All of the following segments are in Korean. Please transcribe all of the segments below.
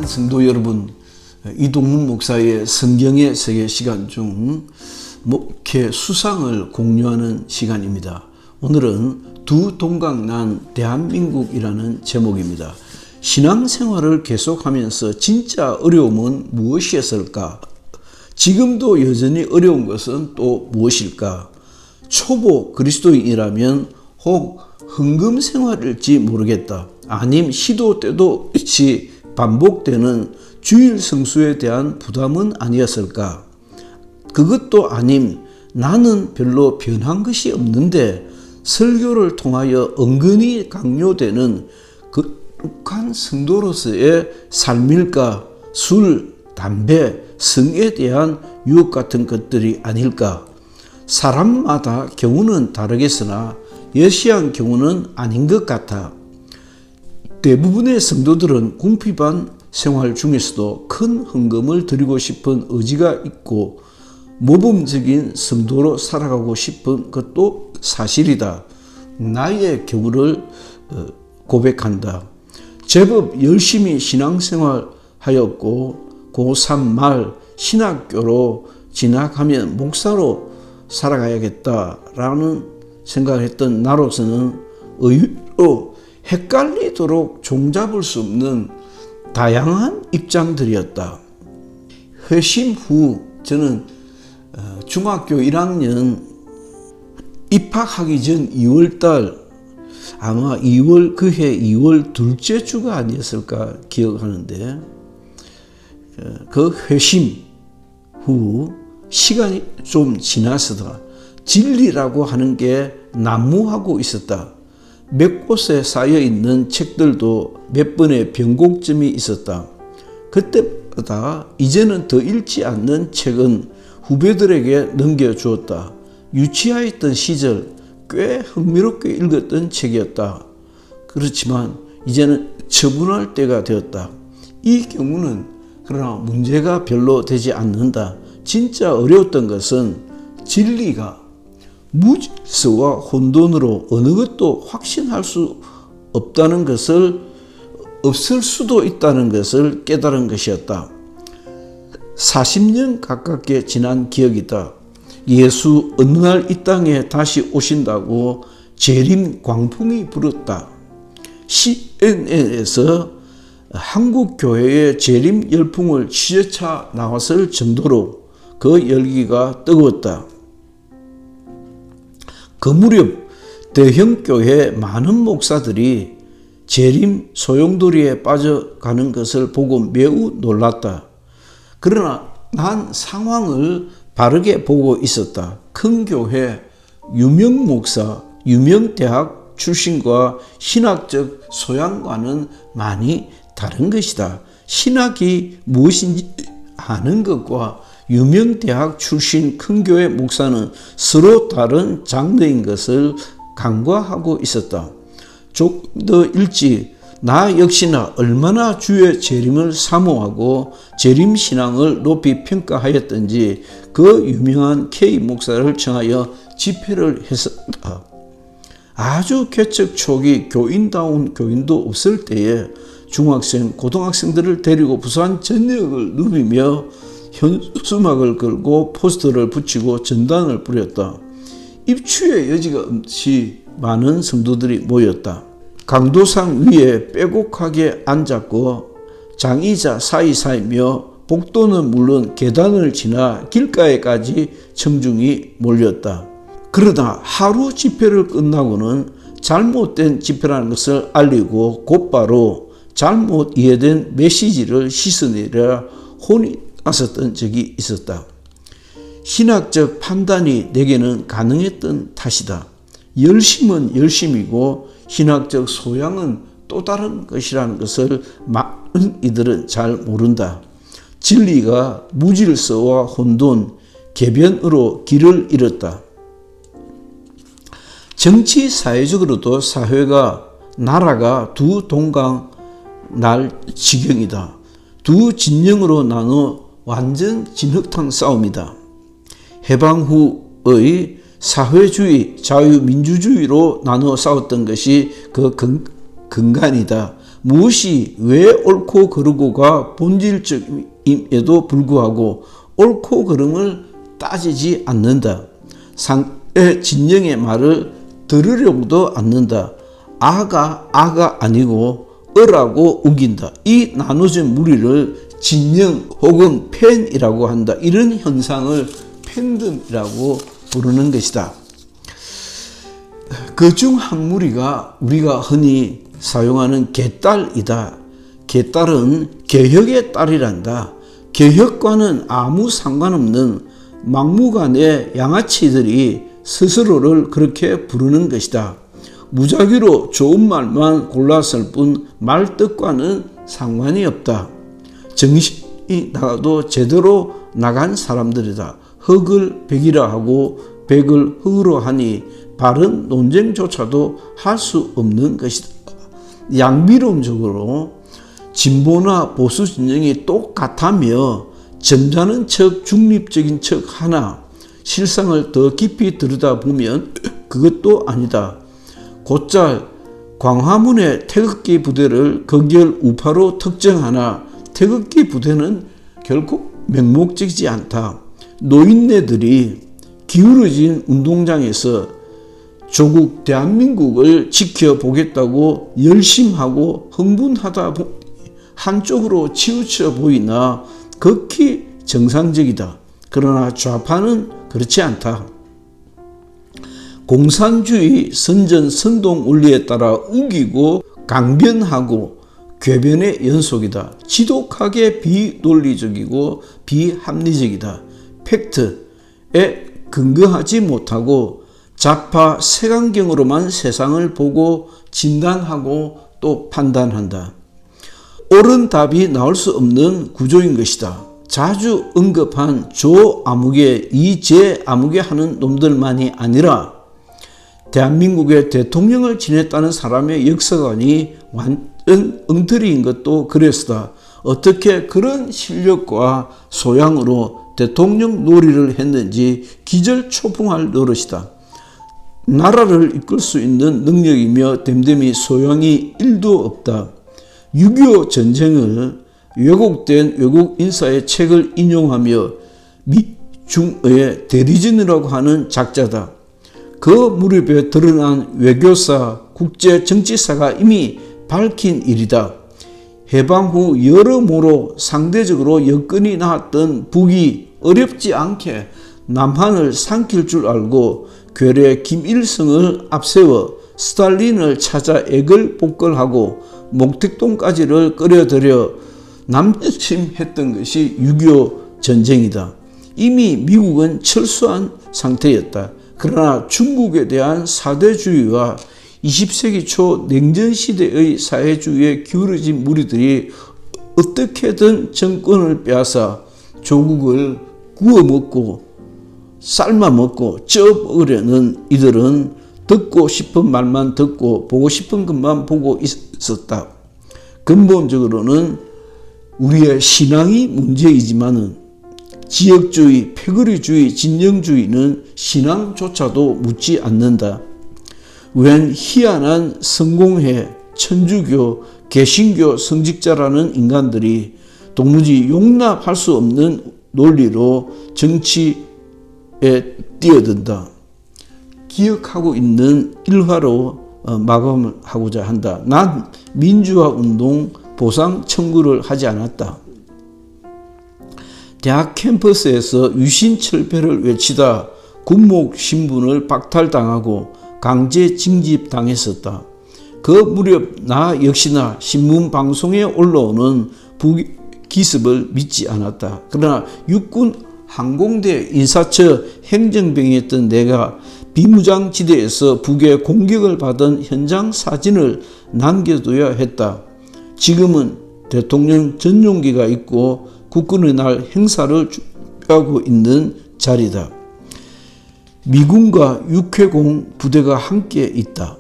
성도 여러분, 이동문 목사의 성경의 세계 시간 중 목회 수상을 공유하는 시간입니다. 오늘은 두 동강 난 대한민국이라는 제목입니다. 신앙생활을 계속하면서 진짜 어려움은 무엇이었을까? 지금도 여전히 어려운 것은 또 무엇일까? 초보 그리스도인이라면 혹 헌금 생활일지 모르겠다. 아님 시도 때도 없이 반복되는 주일 성수에 대한 부담은 아니었을까? 그것도 아님 나는 별로 변한 것이 없는데 설교를 통하여 은근히 강요되는 거룩한 성도로서의 삶일까? 술, 담배, 성에 대한 유혹 같은 것들이 아닐까? 사람마다 경우는 다르겠으나 여시한 경우는 아닌 것 같아. 대부분의 성도들은 궁핍한 생활 중에서도 큰 헌금을 드리고 싶은 의지가 있고 모범적인 성도로 살아가고 싶은 것도 사실이다. 나의 경우를 고백한다. 제법 열심히 신앙생활 하였고 고3 말 신학교로 진학하면 목사로 살아가야겠다라는 생각을 했던 나로서는 의외로 헷갈리도록 종잡을 수 없는 다양한 입장들이었다. 회심 후 저는 중학교 1학년 입학하기 전 2월달 아마 그해 2월 둘째 주가 아니었을까 기억하는데 그 회심 후 시간이 좀 지나서다 진리라고 하는 게 난무하고 있었다. 몇 곳에 쌓여있는 책들도 몇 번의 변곡점이 있었다. 그때보다 이제는 더 읽지 않는 책은 후배들에게 넘겨주었다. 유치하였던 시절 꽤 흥미롭게 읽었던 책이었다. 그렇지만 이제는 처분할 때가 되었다. 이 경우는 그러나 문제가 별로 되지 않는다. 진짜 어려웠던 것은 진리가 무질서와 혼돈으로 어느 것도 확신할 수 없다는 것을 없을 수도 있다는 것을 깨달은 것이었다. 40년 가깝게 지난 기억이다. 예수 어느 날 이 땅에 다시 오신다고 재림 광풍이 불었다. CNN에서 한국 교회의 재림 열풍을 취재차 나왔을 정도로 그 열기가 뜨거웠다. 그 무렵 대형교회 많은 목사들이 재림 소용돌이에 빠져가는 것을 보고 매우 놀랐다. 그러나 난 상황을 바르게 보고 있었다. 큰 교회, 유명 목사, 유명 대학 출신과 신학적 소양과는 많이 다른 것이다. 신학이 무엇인지 아는 것과 유명 대학 출신 큰 교회 목사는 서로 다른 장르인 것을 간과하고 있었다. 조금 더 일찍 나 역시나 얼마나 주의 재림을 사모하고 재림신앙을 높이 평가하였던지 그 유명한 K 목사를 청하여 집회를 했었다. 아주 개척 초기 교인다운 교인도 없을 때에 중학생, 고등학생들을 데리고 부산 전역을 누비며 현수막을 걸고 포스터를 붙이고 전단을 뿌렸다. 입추의 여지가 없이 많은 성도들이 모였다. 강도상 위에 빼곡하게 앉았고 장의자 사이사이며 복도는 물론 계단을 지나 길가에까지 청중이 몰렸다. 그러다 하루 집회를 끝나고는 잘못된 집회라는 것을 알리고 곧바로 잘못 이해된 메시지를 씻어내려 혼이 났었던 적이 있었다. 신학적 판단이 내게는 가능했던 탓이다. 열심은 열심이고 신학적 소양은 또 다른 것이라는 것을 많은 이들은 잘 모른다. 진리가 무질서와 혼돈, 개변으로 길을 잃었다. 정치 사회적으로도 나라가 두 동강 날 지경이다. 두 진영으로 나눠 완전 진흙탕 싸움이다. 해방 후의 사회주의, 자유민주주의로 나눠 싸웠던 것이 그 근간이다. 무엇이 왜 옳고 그르고가 본질적임에도 불구하고 옳고 그름을 따지지 않는다. 상대 진영의 말을 들으려고도 않는다. 아가 아니고 어라고 우긴다. 이 나눠진 무리를 진영 혹은 팬이라고 한다. 이런 현상을 팬덤이라고 부르는 것이다. 그중 한 무리가 우리가 흔히 사용하는 개딸이다. 개딸은 개혁의 딸이란다. 개혁과는 아무 상관없는 막무가내 양아치들이 스스로를 그렇게 부르는 것이다. 무작위로 좋은 말만 골랐을 뿐 말뜻과는 상관이 없다. 정신이 나가도 제대로 나간 사람들이다. 흙을 백이라 하고 백을 흙으로 하니 바른 논쟁조차도 할 수 없는 것이다. 양비론적으로 진보나 보수 진영이 똑같다며 점잖은 척 중립적인 척 하나 실상을 더 깊이 들여다보면 그것도 아니다. 곧잘 광화문의 태극기 부대를 극열 우파로 특정하나 태극기 부대는 결코 맹목적이지 않다. 노인네들이 기울어진 운동장에서 조국 대한민국을 지켜보겠다고 열심하고 흥분하다 보니 한쪽으로 치우쳐 보이나 극히 정상적이다. 그러나 좌파는 그렇지 않다. 공산주의 선전 선동 원리에 따라 우기고 강변하고 궤변의 연속이다. 지독하게 비논리적이고 비합리적이다. 팩트에 근거하지 못하고 좌파 색안경으로만 세상을 보고 진단하고 또 판단한다. 옳은 답이 나올 수 없는 구조인 것이다. 자주 언급한 조 아무개, 이제 아무개 하는 놈들만이 아니라 대한민국의 대통령을 지냈다는 사람의 역사관이 완전 엉터리인 것도 그래서다. 어떻게 그런 실력과 소양으로 대통령 놀이를 했는지 기절초풍할 노릇이다. 나라를 이끌 수 있는 능력이며 댐댐이 소양이 1도 없다. 6.25 전쟁을 왜곡된 외국 인사의 책을 인용하며 미중의 대리전이라고 하는 작자다. 그 무렵에 드러난 외교사, 국제정치사가 이미 밝힌 일이다. 해방 후 여러모로 상대적으로 여건이 나았던 북이 어렵지 않게 남한을 삼킬 줄 알고 괴뢰 김일성을 앞세워 스탈린을 찾아 애걸복걸하고 목택동까지를 끌어들여 남침했던 것이 6.25 전쟁이다. 이미 미국은 철수한 상태였다. 그러나 중국에 대한 사대주의와 20세기 초 냉전시대의 사회주의에 기울어진 무리들이 어떻게든 정권을 빼앗아 조국을 구워먹고 삶아먹고 쪄먹으려는 이들은 듣고 싶은 말만 듣고 보고 싶은 것만 보고 있었다. 근본적으로는 우리의 신앙이 문제이지만은 지역주의, 패거리주의, 진영주의는 신앙조차도 묻지 않는다. 웬 희한한 성공회, 천주교, 개신교 성직자라는 인간들이 도무지 용납할 수 없는 논리로 정치에 뛰어든다. 기억하고 있는 일화로 마감을 하고자 한다. 난 민주화운동 보상 청구를 하지 않았다. 대학 캠퍼스에서 유신철폐를 외치다 군목 신분을 박탈당하고 강제 징집당했었다. 그 무렵 나 역시나 신문 방송에 올라오는 기습을 믿지 않았다. 그러나 육군 항공대 인사처 행정병이었던 내가 비무장지대에서 북의 공격을 받은 현장 사진을 남겨둬야 했다. 지금은 대통령 전용기가 있고 국군의 날 행사를 준비하고 있는 자리다. 미군과 육해공 부대가 함께 있다.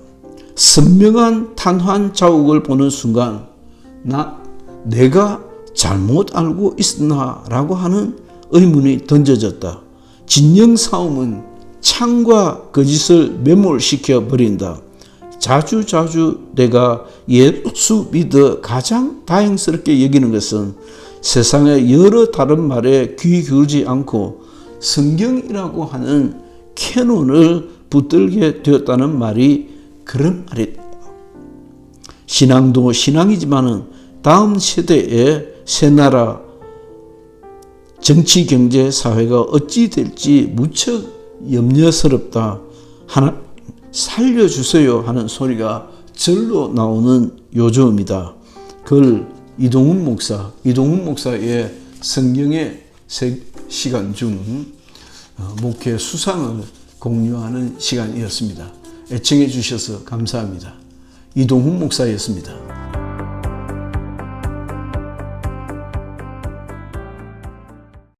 선명한 탄환 자국을 보는 순간 내가 잘못 알고 있었나 라고 하는 의문이 던져졌다. 진영 싸움은 창과 거짓을 매몰시켜 버린다. 자주 내가 예수 믿어 가장 다행스럽게 여기는 것은 세상의 여러 다른 말에 귀 기울지 않고 성경이라고 하는 캐논을 붙들게 되었다는 말이 그런 말이다. 신앙도 신앙이지만은 다음 세대의 새 나라 정치, 경제, 사회가 어찌 될지 무척 염려스럽다. 하나 살려주세요 하는 소리가 절로 나오는 요즘입니다. 그걸 이동훈 목사의 성경의 시간 중 목회 수상을 공유하는 시간이었습니다. 애청해 주셔서 감사합니다. 이동훈 목사였습니다.